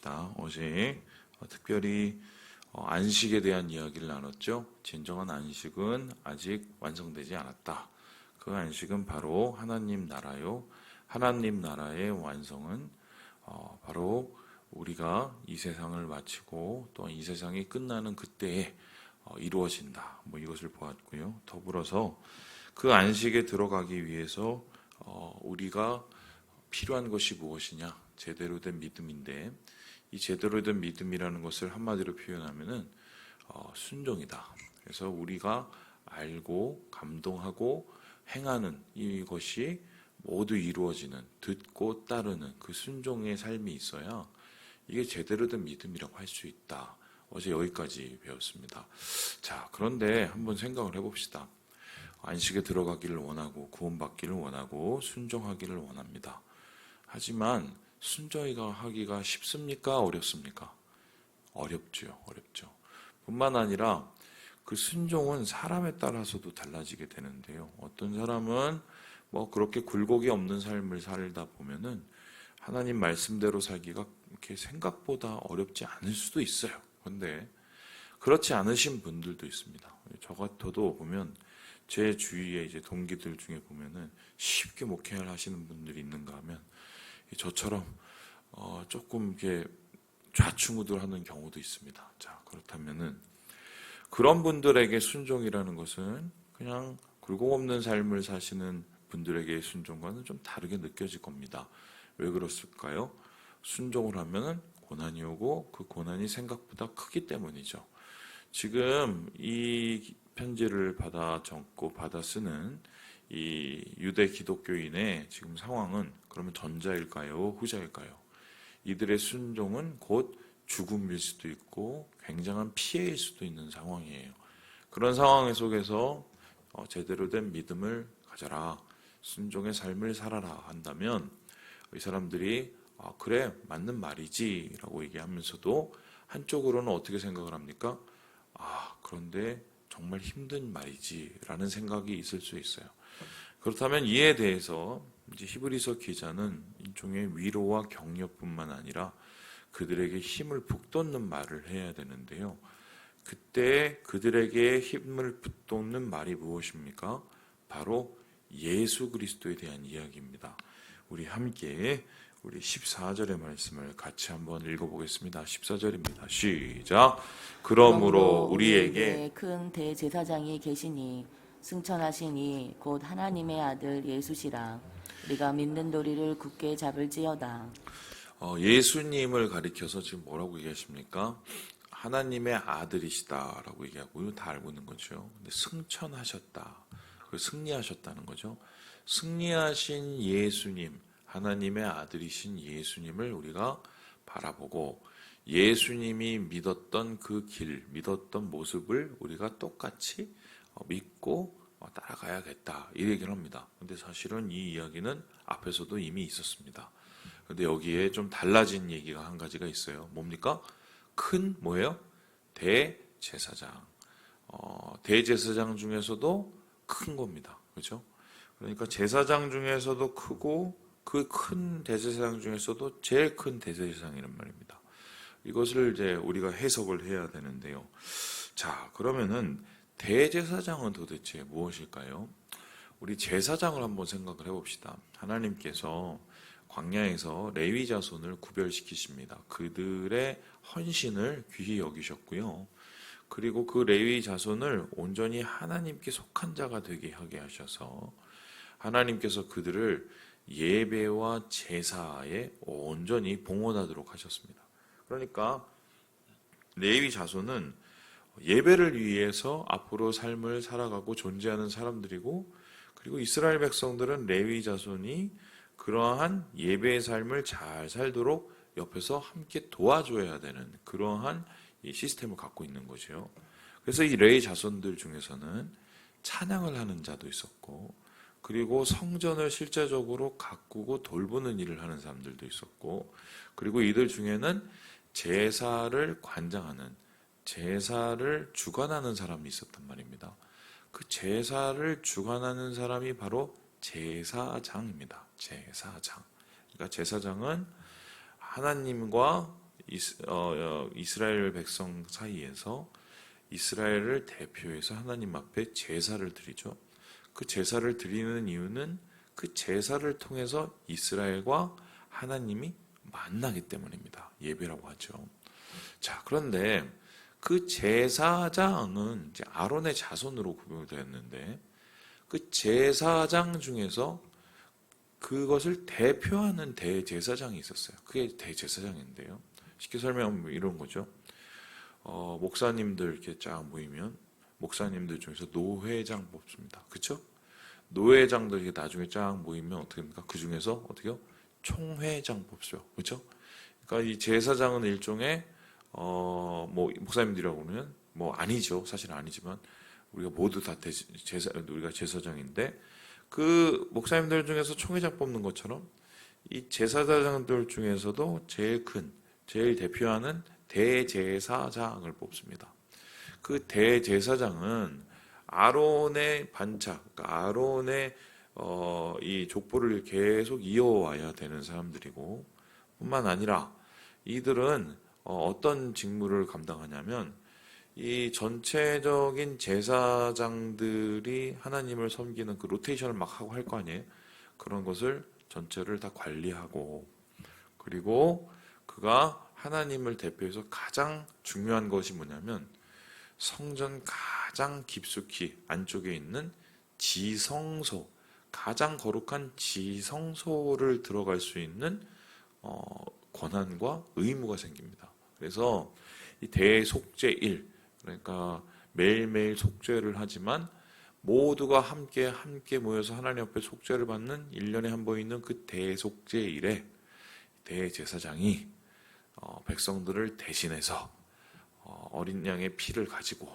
하겠습니다. 어제 특별히 안식에 대한 이야기를 나눴죠. 진정한 안식은 아직 완성되지 않았다. 그 안식은 바로 하나님 나라요. 하나님 나라의 완성은 바로 우리가 이 세상을 마치고 또 이 세상이 끝나는 그때에 이루어진다. 이것을 보았고요. 더불어서 그 안식에 들어가기 위해서 우리가 필요한 것이 무엇이냐? 제대로 된 믿음인데, 이 제대로 된 믿음이라는 것을 한마디로 표현하면은 순종이다. 그래서 우리가 알고 감동하고 행하는 이것이 모두 이루어지는, 듣고 따르는 그 순종의 삶이 있어야 이게 제대로 된 믿음이라고 할 수 있다. 어제 여기까지 배웠습니다. 자, 그런데 한번 생각을 해봅시다. 안식에 들어가기를 원하고 구원받기를 원하고 순종하기를 원합니다. 하지만 순종하기가 쉽습니까? 어렵습니까? 어렵죠. 뿐만 아니라 그 순종은 사람에 따라서도 달라지게 되는데요. 어떤 사람은 그렇게 굴곡이 없는 삶을 살다 보면은 하나님 말씀대로 살기가 이렇게 생각보다 어렵지 않을 수도 있어요. 그런데 그렇지 않으신 분들도 있습니다. 저 같아도 보면 제 주위에 이제 동기들 중에 보면은 쉽게 목회를 하시는 분들이 있는가 하면 저처럼 조금 이렇게 좌충우돌하는 경우도 있습니다. 자, 그렇다면은 그런 분들에게 순종이라는 것은 그냥 굴곡 없는 삶을 사시는 분들에게의 순종과는 좀 다르게 느껴질 겁니다. 왜 그렇을까요? 순종을 하면은 고난이 오고 그 고난이 생각보다 크기 때문이죠. 지금 이 편지를 받아 적고 받아 쓰는 이 유대 기독교인의 지금 상황은 그러면 전자일까요? 후자일까요? 이들의 순종은 곧 죽음일 수도 있고 굉장한 피해일 수도 있는 상황이에요. 그런 상황 속에서 제대로 된 믿음을 가져라. 순종의 삶을 살아라 한다면 이 사람들이 그래 맞는 말이지 라고 얘기하면서도 한쪽으로는 어떻게 생각을 합니까? 그런데 정말 힘든 말이지 라는 생각이 있을 수 있어요. 그렇다면 이에 대해서 이제 히브리서 기자는 일종의 위로와 격려뿐만 아니라 그들에게 힘을 북돋는 말을 해야 되는데요. 그때 그들에게 힘을 북돋는 말이 무엇입니까? 바로 예수 그리스도에 대한 이야기입니다. 우리 함께 우리 14절의 말씀을 같이 한번 읽어보겠습니다. 14절입니다. 시작. 그러므로 우리에게 큰 대제사장이 계시니 승천하시니 곧 하나님의 아들 예수시라. 우리가 믿는 도리를 굳게 잡을지어다. 예수님을 가리켜서 지금 뭐라고 얘기하십니까? 하나님의 아들이시다라고 얘기하고 다 알고 있는 거죠. 근데 승천하셨다. 승리하셨다는 거죠. 승리하신 예수님, 하나님의 아들이신 예수님을 우리가 바라보고 예수님이 믿었던 그 길, 믿었던 모습을 우리가 똑같이 믿고 따라가야겠다. 이 얘기를 합니다. 근데 사실은 이 이야기는 앞에서도 이미 있었습니다. 근데 여기에 좀 달라진 얘기가 한 가지가 있어요. 뭡니까? 큰 뭐예요? 대제사장. 대제사장 중에서도 큰 겁니다. 그렇죠? 그러니까 제사장 중에서도 크고 그 큰 대제사장 중에서도 제일 큰 대제사장이란 말입니다. 이것을 이제 우리가 해석을 해야 되는데요. 자, 그러면은 대제사장은 도대체 무엇일까요? 우리 제사장을 한번 생각을 해봅시다. 하나님께서 광야에서 레위 자손을 구별시키십니다. 그들의 헌신을 귀히 여기셨고요. 그리고 그 레위 자손을 온전히 하나님께 속한 자가 되게 하게 하셔서 하나님께서 그들을 예배와 제사에 온전히 봉헌하도록 하셨습니다. 그러니까 레위 자손은 예배를 위해서 앞으로 삶을 살아가고 존재하는 사람들이고, 그리고 이스라엘 백성들은 레위 자손이 그러한 예배의 삶을 잘 살도록 옆에서 함께 도와줘야 되는 그러한 이 시스템을 갖고 있는 거죠. 그래서 이 레위 자손들 중에서는 찬양을 하는 자도 있었고, 그리고 성전을 실제적으로 가꾸고 돌보는 일을 하는 사람들도 있었고, 그리고 이들 중에는 제사를 관장하는, 제사를 주관하는 사람이 있었단 말입니다. 그 제사를 주관하는 사람이 바로 제사장입니다. 제사장. 그러니까 제사장은 하나님과 이스라엘 백성 사이에서 이스라엘을 대표해서 하나님 앞에 제사를 드리죠. 그 제사를 드리는 이유는 그 제사를 통해서 이스라엘과 하나님이 만나기 때문입니다. 예배라고 하죠. 자, 그런데 그 제사장은 이제 아론의 자손으로 구별되었는데 그 제사장 중에서 그것을 대표하는 대제사장이 있었어요. 그게 대제사장인데요. 쉽게 설명하면 이런 거죠. 목사님들 이렇게 쫙 모이면 목사님들 중에서 노회장 뽑습니다. 그렇죠? 노회장들 이렇게 나중에 쫙 모이면 어떻게 됩니까? 그 중에서 어떻게요? 총회장 뽑죠. 그렇죠? 그러니까 이 제사장은 일종의 뭐 목사님들이라고 그러면 뭐 아니죠. 사실은 아니지만 우리가 모두 다 우리가 제사장인데 그 목사님들 중에서 총회장 뽑는 것처럼 이 제사장들 중에서도 제일 대표하는 대제사장을 뽑습니다. 그 대제사장은 아론의 반차, 그러니까 아론의 이 족보를 계속 이어와야 되는 사람들이고, 뿐만 아니라 이들은 어떤 직무를 감당하냐면 이 전체적인 제사장들이 하나님을 섬기는 그 로테이션을 막 하고 할 거 아니에요. 그런 것을 전체를 다 관리하고, 그리고 그가 하나님을 대표해서 가장 중요한 것이 뭐냐면 성전 가장 깊숙이 안쪽에 있는 지성소, 가장 거룩한 지성소를 들어갈 수 있는 권한과 의무가 생깁니다. 그래서 이 대속죄일, 그러니까 매일매일 속죄를 하지만 모두가 함께 모여서 하나님 앞에 속죄를 받는 1년에 한 번 있는 그 대속죄일에 대제사장이 백성들을 대신해서 어린 양의 피를 가지고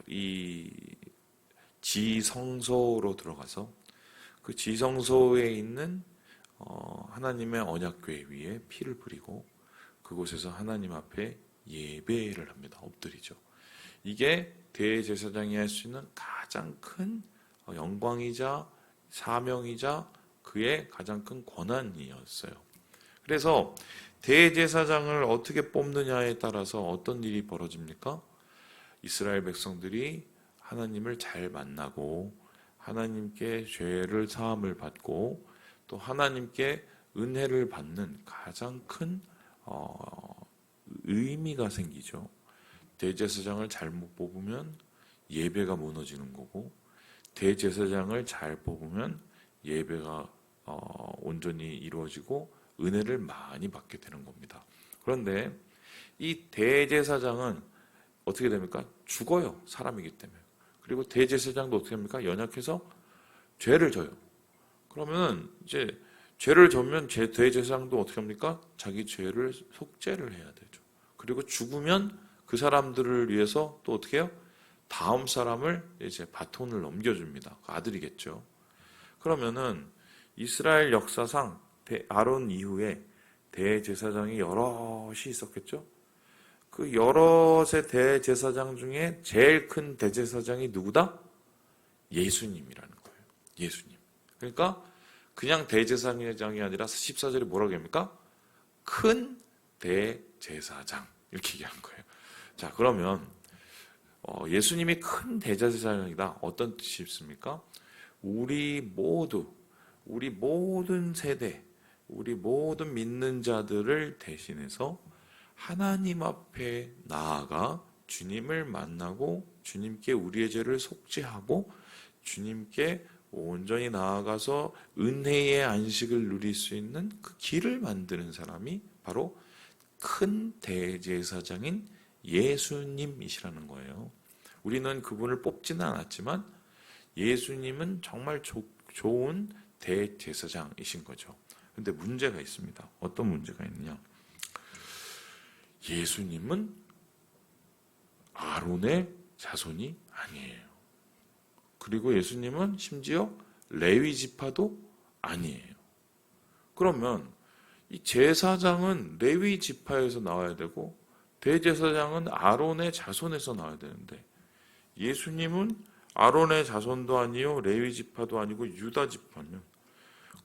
이 지성소로 들어가서 그 지성소에 있는 하나님의 언약궤 위에 피를 뿌리고 그곳에서 하나님 앞에 예배를 합니다. 엎드리죠. 이게 대제사장이 할 수 있는 가장 큰 영광이자 사명이자 그의 가장 큰 권한이었어요. 그래서 대제사장을 어떻게 뽑느냐에 따라서 어떤 일이 벌어집니까? 이스라엘 백성들이 하나님을 잘 만나고 하나님께 죄를 사함을 받고 또 하나님께 은혜를 받는 가장 큰 의미가 생기죠. 대제사장을 잘못 뽑으면 예배가 무너지는 거고, 대제사장을 잘 뽑으면 예배가 온전히 이루어지고 은혜를 많이 받게 되는 겁니다. 그런데 이 대제사장은 어떻게 됩니까? 죽어요. 사람이기 때문에. 그리고 대제사장도 어떻게 합니까? 연약해서 죄를 져요. 그러면 이제 죄를 져면 대제사장도 어떻게 합니까? 자기 죄를 속죄를 해야 되죠. 그리고 죽으면 그 사람들을 위해서 또 어떻게 해요? 다음 사람을 이제 바톤을 넘겨줍니다. 그 아들이겠죠. 그러면은 이스라엘 역사상 아론 이후에 대제사장이 여럿이 있었겠죠. 그 여럿의 대제사장 중에 제일 큰 대제사장이 누구다? 예수님이라는 거예요. 예수님. 그러니까 그냥 대제사장이 아니라 14절에 뭐라고 합니까? 큰 대제사장 이렇게 얘기하는 거예요. 자, 그러면 예수님이 큰 대제사장이다. 어떤 뜻이 있습니까? 우리 모든 세대, 우리 모든 믿는 자들을 대신해서 하나님 앞에 나아가 주님을 만나고 주님께 우리의 죄를 속죄하고 주님께 온전히 나아가서 은혜의 안식을 누릴 수 있는 그 길을 만드는 사람이 바로 큰 대제사장인 예수님이시라는 거예요. 우리는 그분을 뽑지는 않았지만 예수님은 정말 좋은 대제사장이신 거죠. 그런데 문제가 있습니다. 어떤 문제가 있느냐? 예수님은 아론의 자손이 아니에요. 그리고 예수님은 심지어 레위 지파도 아니에요. 그러면 이 제사장은 레위 지파에서 나와야 되고 대제사장은 아론의 자손에서 나와야 되는데 예수님은 아론의 자손도 아니요 레위 지파도 아니고 유다 지파면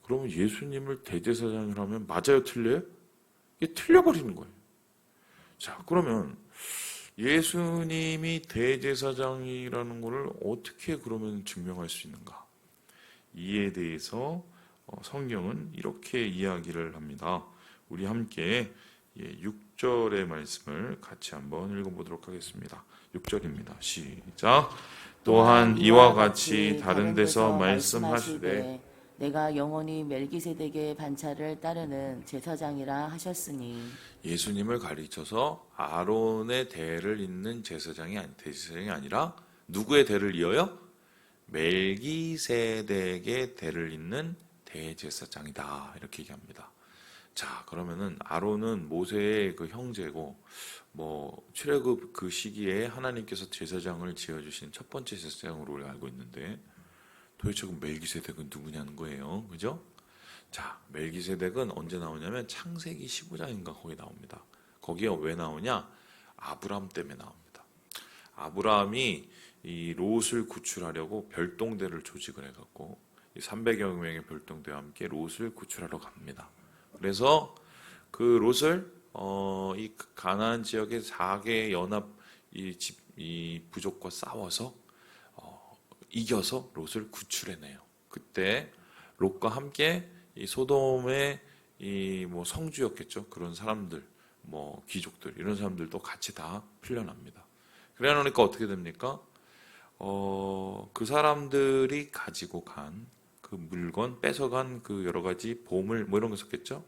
그러면 예수님을 대제사장을 하면 맞아요, 틀려요? 이게 틀려버리는 거예요. 자, 그러면 예수님이 대제사장이라는 것을 어떻게 그러면 증명할 수 있는가? 이에 대해서 성경은 이렇게 이야기를 합니다. 우리 함께 6절의 말씀을 같이 한번 읽어보도록 하겠습니다. 6절입니다. 시작. 또한 이와 같이 다른 데서 말씀하시되 내가 영원히 멜기세덱의 반차를 따르는 제사장이라 하셨으니. 예수님을 가리쳐서 아론의 대를 잇는 대제사장이 아니라 누구의 대를 이어요? 멜기세덱의 대를 잇는 대제사장이다, 이렇게 얘기합니다. 자, 그러면은 아론은 모세의 그 형제고, 출애굽 그 시기에 하나님께서 제사장을 지어주신 첫 번째 제사장으로 우리가 알고 있는데, 도대체 그 멜기세덱은 누구냐는 거예요, 그죠? 자, 멜기세덱은 언제 나오냐면 창세기 15장인가 거기 나옵니다. 거기에 왜 나오냐? 아브라함 때문에 나옵니다. 아브라함이 이 롯을 구출하려고 별동대를 조직을 해갖고 300여 명의 별동대와 함께 롯을 구출하러 갑니다. 그래서 그 롯을 이 가나안 지역의 4개의 연합 이 부족과 싸워서 이겨서 롯을 구출해내요. 그때 롯과 함께 이 소돔의 이 성주였겠죠. 그런 사람들, 귀족들 이런 사람들도 같이 다 풀려납니다. 그래 놓으니까 어떻게 됩니까? 그 사람들이 가지고 간 그 물건, 뺏어간 그 여러 가지 보물 이런 거 있었겠죠.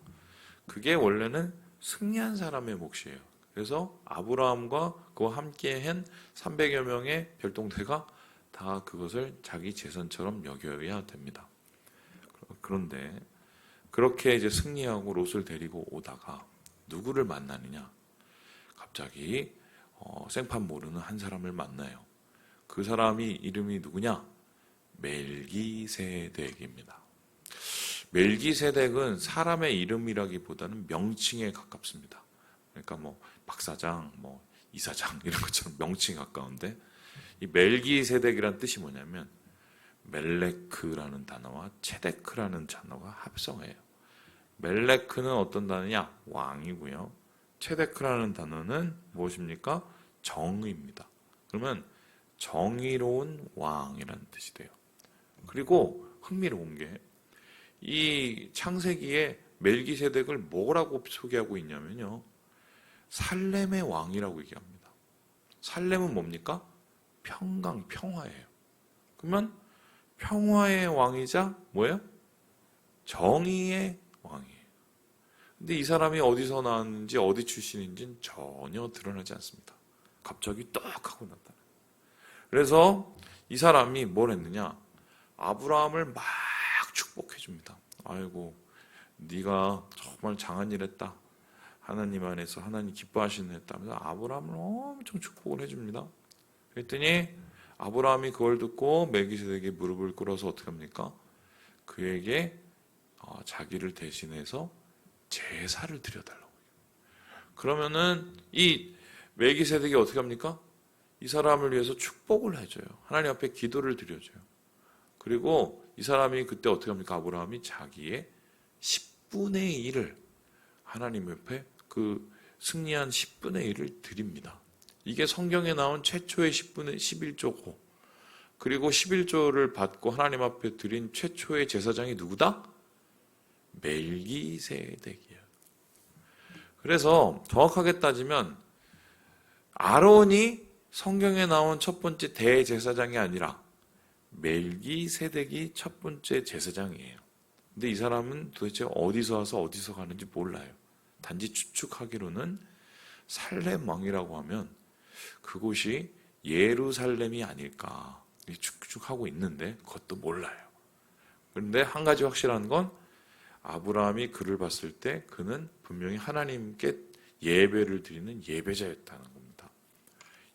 그게 원래는 승리한 사람의 몫이에요. 그래서 아브라함과 그와 함께 한 300여 명의 별동대가 다 그것을 자기 재산처럼 여겨야 됩니다. 그런데 그렇게 이제 승리하고 롯을 데리고 오다가 누구를 만나느냐? 갑자기 생판 모르는 한 사람을 만나요. 그 사람이 이름이 누구냐? 멜기세덱입니다. 멜기세덱은 사람의 이름이라기보다는 명칭에 가깝습니다. 그러니까 박사장, 이사장 이런 것처럼 명칭에 가까운데, 이 멜기세덱이란 뜻이 뭐냐면 멜레크라는 단어와 체데크라는 단어가 합성해요. 멜레크는 어떤 단어냐? 왕이고요. 체데크라는 단어는 무엇입니까? 정의입니다. 그러면 정의로운 왕이라는 뜻이 돼요. 그리고 흥미로운 게 이 창세기에 멜기세덱을 뭐라고 소개하고 있냐면요, 살렘의 왕이라고 얘기합니다. 살렘은 뭡니까? 평강, 평화예요. 그러면 평화의 왕이자 뭐예요? 정의의 왕이에요. 근데 이 사람이 어디서 나왔는지 어디 출신인지는 전혀 드러나지 않습니다. 갑자기 떡 하고 나타나요. 그래서 이 사람이 뭘 했느냐? 아브라함을 막 축복해 줍니다. 아이고, 네가 정말 장한 일 했다. 하나님 안에서 하나님 기뻐하시는 일 했다면서 아브라함을 엄청 축복을 해줍니다. 그랬더니 아브라함이 그걸 듣고 멜기세덱에게 무릎을 꿇어서 어떻게 합니까? 그에게 자기를 대신해서 제사를 드려달라고. 그러면은 이 멜기세덱이 어떻게 합니까? 이 사람을 위해서 축복을 해줘요. 하나님 앞에 기도를 드려줘요. 그리고 이 사람이 그때 어떻게 합니까? 아브라함이 자기의 10분의 1을 하나님 옆에 그 승리한 10분의 1을 드립니다. 이게 성경에 나온 최초의 10분의 11조고, 그리고 11조를 받고 하나님 앞에 드린 최초의 제사장이 누구다? 멜기세덱이에요. 그래서 정확하게 따지면 아론이 성경에 나온 첫 번째 대제사장이 아니라 멜기세덱이 첫 번째 제사장이에요. 근데 이 사람은 도대체 어디서 와서 어디서 가는지 몰라요. 단지 추측하기로는 살렘 왕이라고 하면 그곳이 예루살렘이 아닐까 추측하고 있는데 그것도 몰라요. 그런데 한 가지 확실한 건 아브라함이 그를 봤을 때 그는 분명히 하나님께 예배를 드리는 예배자였다는 겁니다.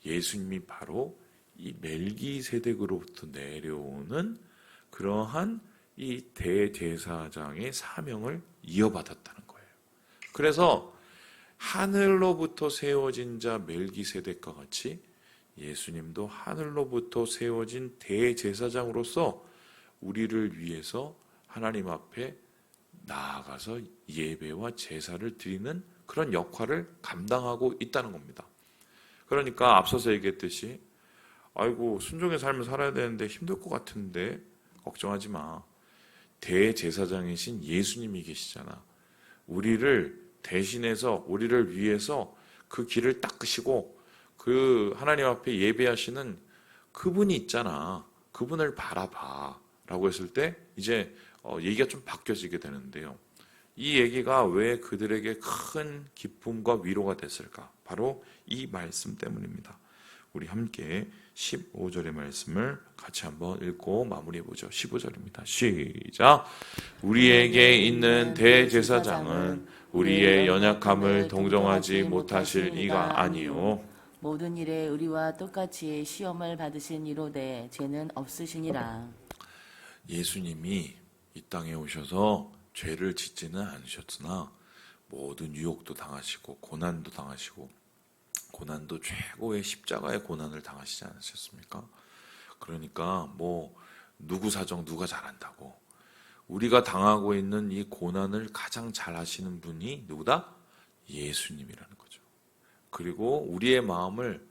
예수님이 바로 이 멜기세덱으로부터 내려오는 그러한 이 대제사장의 사명을 이어받았다는 거예요. 그래서 하늘로부터 세워진 자 멜기세덱과 같이 예수님도 하늘로부터 세워진 대제사장으로서 우리를 위해서 하나님 앞에 나아가서 예배와 제사를 드리는 그런 역할을 감당하고 있다는 겁니다. 그러니까 앞서서 얘기했듯이 아이고 순종의 삶을 살아야 되는데 힘들 것 같은데 걱정하지 마. 대제사장이신 예수님이 계시잖아. 우리를 대신해서 우리를 위해서 그 길을 닦으시고 그 하나님 앞에 예배하시는 그분이 있잖아. 그분을 바라봐 라고 했을 때 이제 얘기가 좀 바뀌어지게 되는데요. 이 얘기가 왜 그들에게 큰 기쁨과 위로가 됐을까? 바로 이 말씀 때문입니다. 우리 함께 15절의 말씀을 같이 한번 읽고 마무리해 보죠. 15절입니다. 시작. 우리에게 있는 대제사장은 우리의 연약함을 동정하지 못하실 이가 아니요 모든 일에 우리와 똑같이 시험을 받으신 이로되 죄는 없으시니라. 예수님이 이 땅에 오셔서 죄를 짓지는 않으셨으나 모든 유혹도 당하시고 고난도 당하시고 고난도 최고의 십자가의 고난을 당하시지 않으셨습니까? 그러니까 뭐 누구 사정 누가 잘한다고 우리가 당하고 있는 이 고난을 가장 잘 아시는 분이 누구다? 예수님이라는 거죠. 그리고 우리의 마음을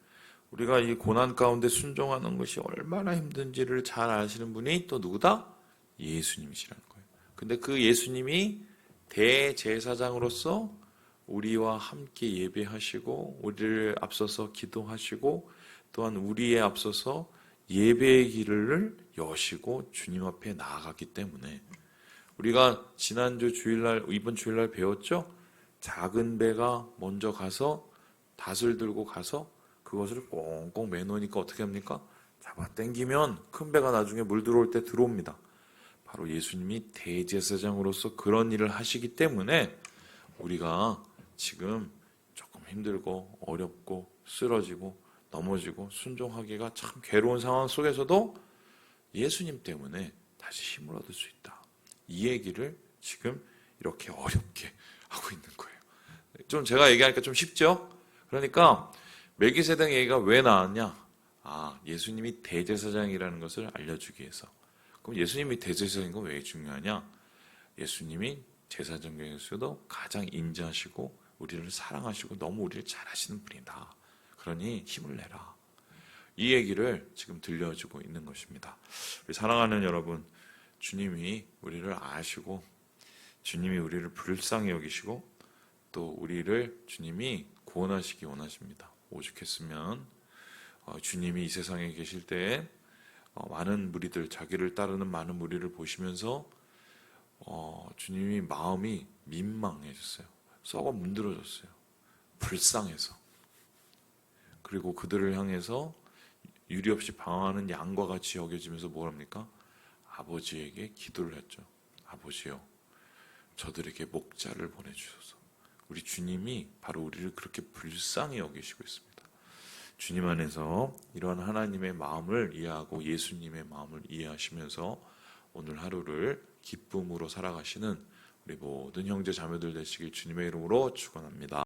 우리가 이 고난 가운데 순종하는 것이 얼마나 힘든지를 잘 아시는 분이 또 누구다? 예수님이시라는 거예요. 근데 그 예수님이 대제사장으로서 우리와 함께 예배하시고 우리를 앞서서 기도하시고 또한 우리에 앞서서 예배의 길을 여시고 주님 앞에 나아갔기 때문에 우리가 지난주 주일날 이번 주일날 배웠죠? 작은 배가 먼저 가서 닷을 들고 가서 그것을 꽁꽁 매놓으니까 어떻게 합니까? 잡아 당기면 큰 배가 나중에 물 들어올 때 들어옵니다. 바로 예수님이 대제사장으로서 그런 일을 하시기 때문에 우리가 지금 조금 힘들고 어렵고 쓰러지고 넘어지고 순종하기가 참 괴로운 상황 속에서도 예수님 때문에 다시 힘을 얻을 수 있다. 이 얘기를 지금 이렇게 어렵게 하고 있는 거예요. 좀 제가 얘기하니까 좀 쉽죠? 그러니까 멜기세덱 얘기가 왜 나왔냐? 예수님이 대제사장이라는 것을 알려주기 위해서. 그럼 예수님이 대제사장인 건 왜 중요하냐? 예수님이 제사장 중에서도 가장 인자하시고 우리를 사랑하시고 너무 우리를 잘하시는 분이다. 그러니 힘을 내라. 이 얘기를 지금 들려주고 있는 것입니다. 우리 사랑하는 여러분, 주님이 우리를 아시고 주님이 우리를 불쌍히 여기시고 또 우리를 주님이 구원하시기 원하십니다. 오죽했으면 주님이 이 세상에 계실 때 많은 무리들, 자기를 따르는 많은 무리를 보시면서 주님이 마음이 민망해졌어요. 썩어 문드러졌어요. 불쌍해서. 그리고 그들을 향해서 유리 없이 방황하는 양과 같이 여겨지면서 뭘 합니까? 아버지에게 기도를 했죠. 아버지요, 저들에게 목자를 보내주셔서. 우리 주님이 바로 우리를 그렇게 불쌍히 여기시고 있습니다. 주님 안에서 이러한 하나님의 마음을 이해하고 예수님의 마음을 이해하시면서 오늘 하루를 기쁨으로 살아가시는 우리 모든 형제 자매들 되시길 주님의 이름으로 축원합니다.